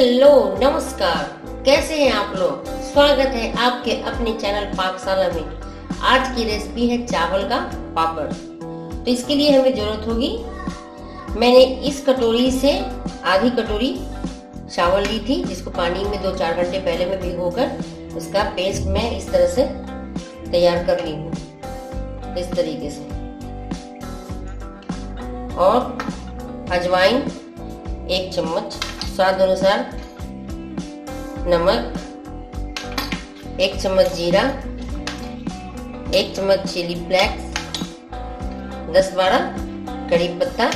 Hello नमस्कार, कैसे हैं आप लोग। स्वागत है आपके अपने चैनल पाकशाला में। आज की रेसिपी है चावल का पापड़। तो इसके लिए हमें जरूरत होगी, मैंने इस कटोरी से आधी कटोरी चावल ली थी, जिसको पानी में 2-4 घंटे पहले मैं भिगोकर उसका पेस्ट मैं इस तरह से तैयार कर ली हूँ, इस तरीके से। और अजवाइन 1 चम्मच, स्वाद अनुसार नमक, 1 चम्मच जीरा, 1 चम्मच चिली फ्लेक्स, 10-12 कड़ी पत्ता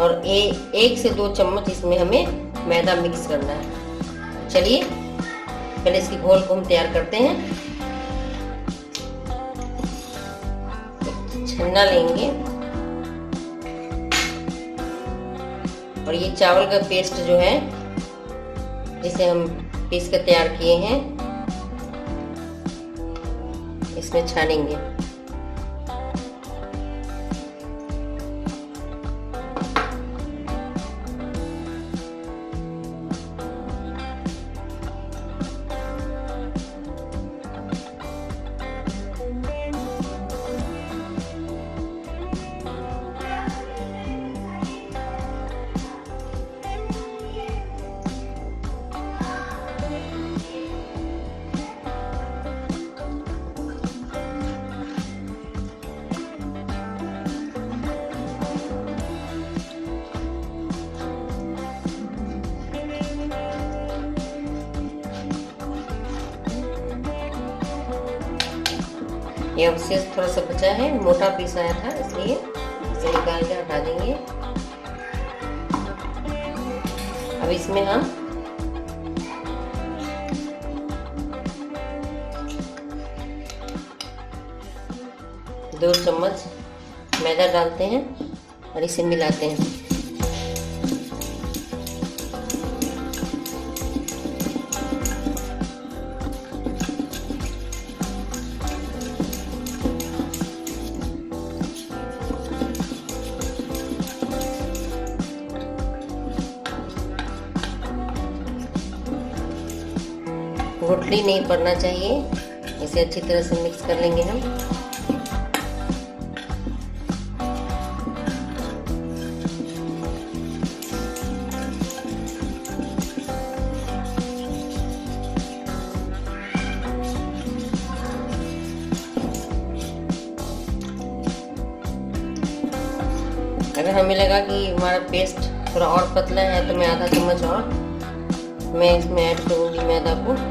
और 1 से 2 चम्मच इसमें हमें मैदा मिक्स करना है। चलिए पहले इसकी घोल को हम तैयार करते हैं। छन्ना लेंगे और ये चावल का पेस्ट जो है, जिसे हम पीस कर तैयार किए हैं, इसमें छानेंगे। ये अवशेष थोड़ा सा बचा है, मोटा पीस आया था, इसलिए इसे निकाल के हटा देंगे। अब इसमें हम दो चम्मच मैदा डालते हैं और इसे मिलाते हैं। गुठली नहीं पड़ना चाहिए, इसे अच्छी तरह से मिक्स कर लेंगे हम। अगर हमें लगा कि हमारा पेस्ट थोड़ा और पतला है तो मैं आधा चम्मच और मैं इसमें ऐड करूंगी मैदा को।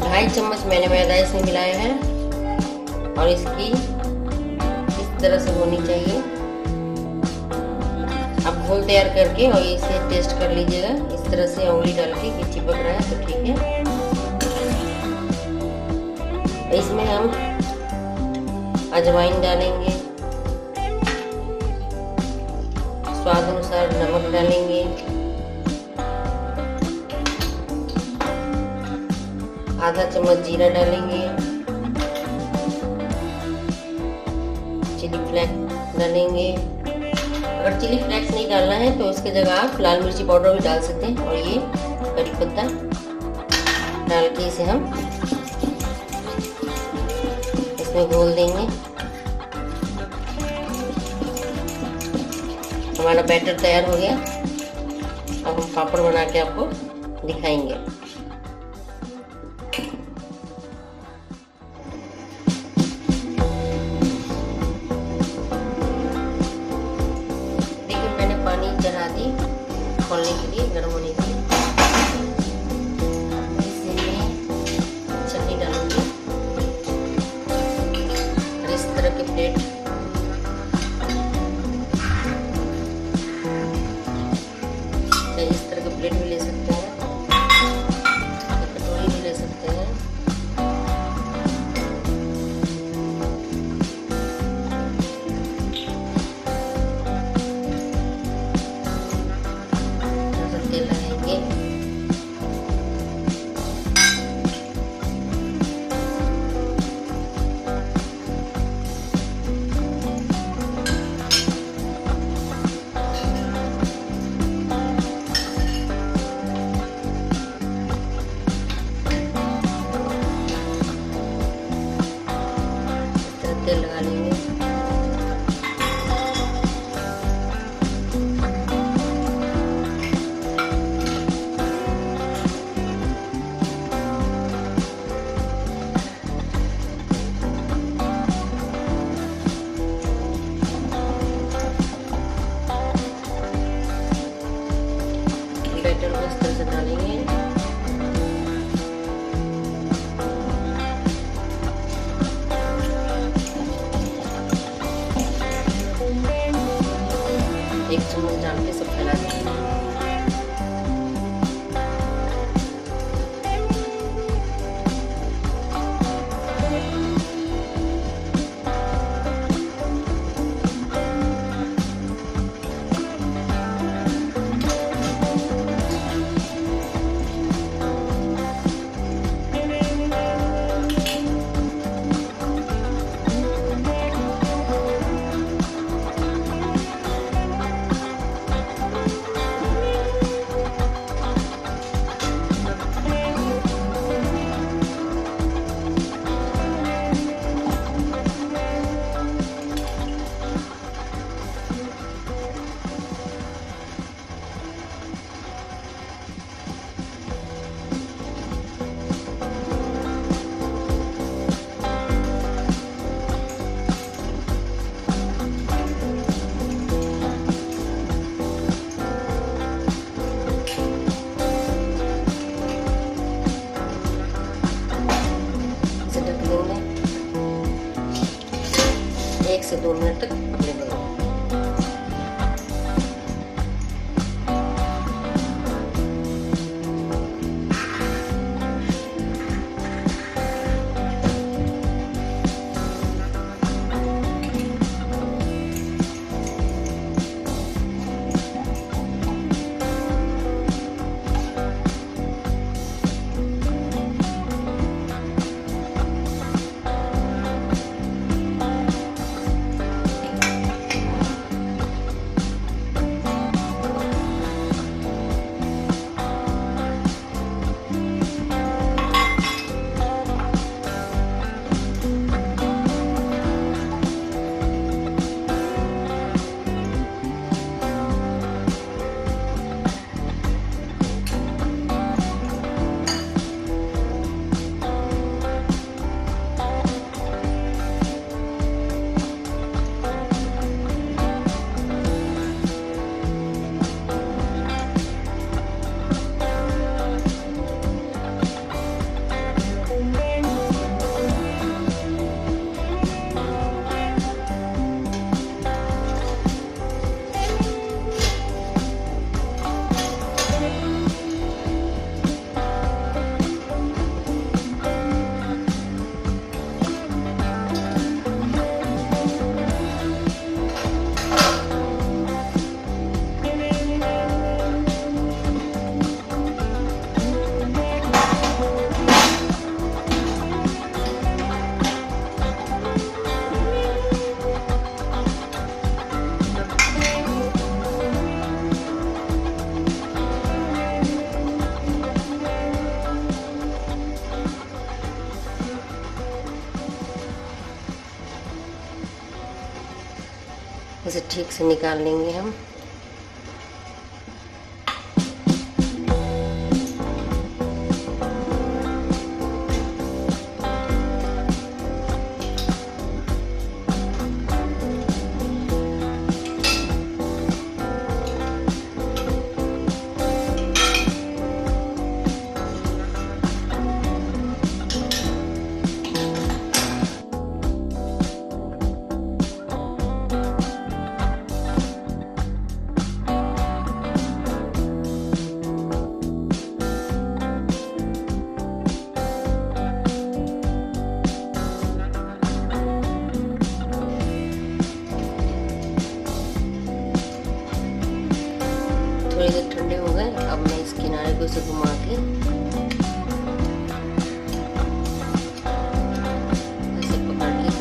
ढाई चम्मच मैंने मैदा इसमें मिलाया है और इसकी इस तरह से होनी चाहिए। आप घोल तैयार करके और इसे टेस्ट कर लीजिएगा, इस तरह से उंगली डाल के कि चिपक रहा है तो ठीक है। इसमें हम अजवाइन डालेंगे, स्वाद अनुसार नमक डालेंगे, आधा चम्मच जीरा डालेंगे, चिली फ्लेक्स डालेंगे। अगर चिली फ्लेक्स नहीं डालना है तो इसके जगह आप लाल मिर्ची पाउडर भी डाल सकते हैं। और ये कड़ी पत्ता डाल के इसे हम इसमें घोल देंगे। हमारा बैटर तैयार हो गया। अब हम पापड़ बना के आपको दिखाएंगे। चढ़ा दी खोलने के लिए, गर्म होने के लिए। इसमें चटनी डालूंगी और इस तरह के प्लेट इस तरह के प्लेट भी ले सकते हैं। तेल लगा लेंगे। बैटर को इस तरह से डालेंगे। एक चम्मच डाल के सब फैला देंगे। एक से 2 मिनट तक पकने देंगे। इसे ठीक से निकाल लेंगे हम। थोड़ी देर ठंडे हो गए। अब मैं इस किनारे को इसे घुमा के ऐसे पकड़ के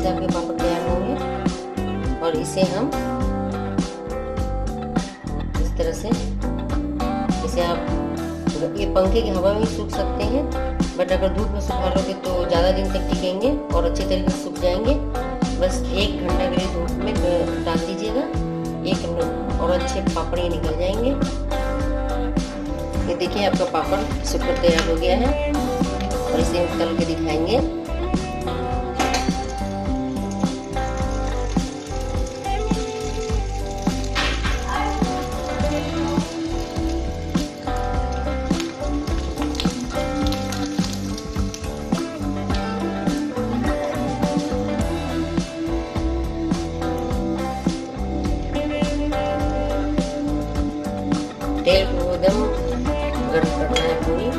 से आपके पापड़ तैयार होंगे। और इसे हम इस तरह से, इसे आप ये पंखे की हवा में सूख सकते हैं, बट अगर धूप में सुखा लोगे तो ज़्यादा दिन तक टिकेंगे और अच्छे तरीके से सूख जाएंगे। बस 1 घंटा के लिए धूप में डाल दीजिएगा, और अच्छे पापड़ ये निकल जाएंगे। ये देखिए आपका पापड़ सूखकर तैयार हो गया है और इसे हम तल के दिखाएंगे। तेल को एकदम गर्म करना है पूरी।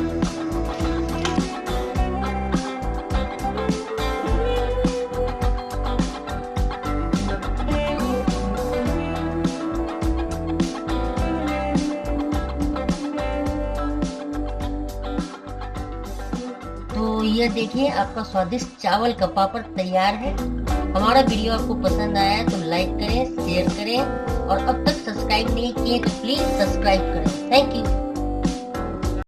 तो ये देखिए आपका स्वादिष्ट चावल का पापड़ तैयार है। हमारा वीडियो आपको पसंद आया है तो लाइक करें, शेयर करें, और अब तक सब्सक्राइब नहीं किए तो प्लीज सब्सक्राइब करें। Thank you.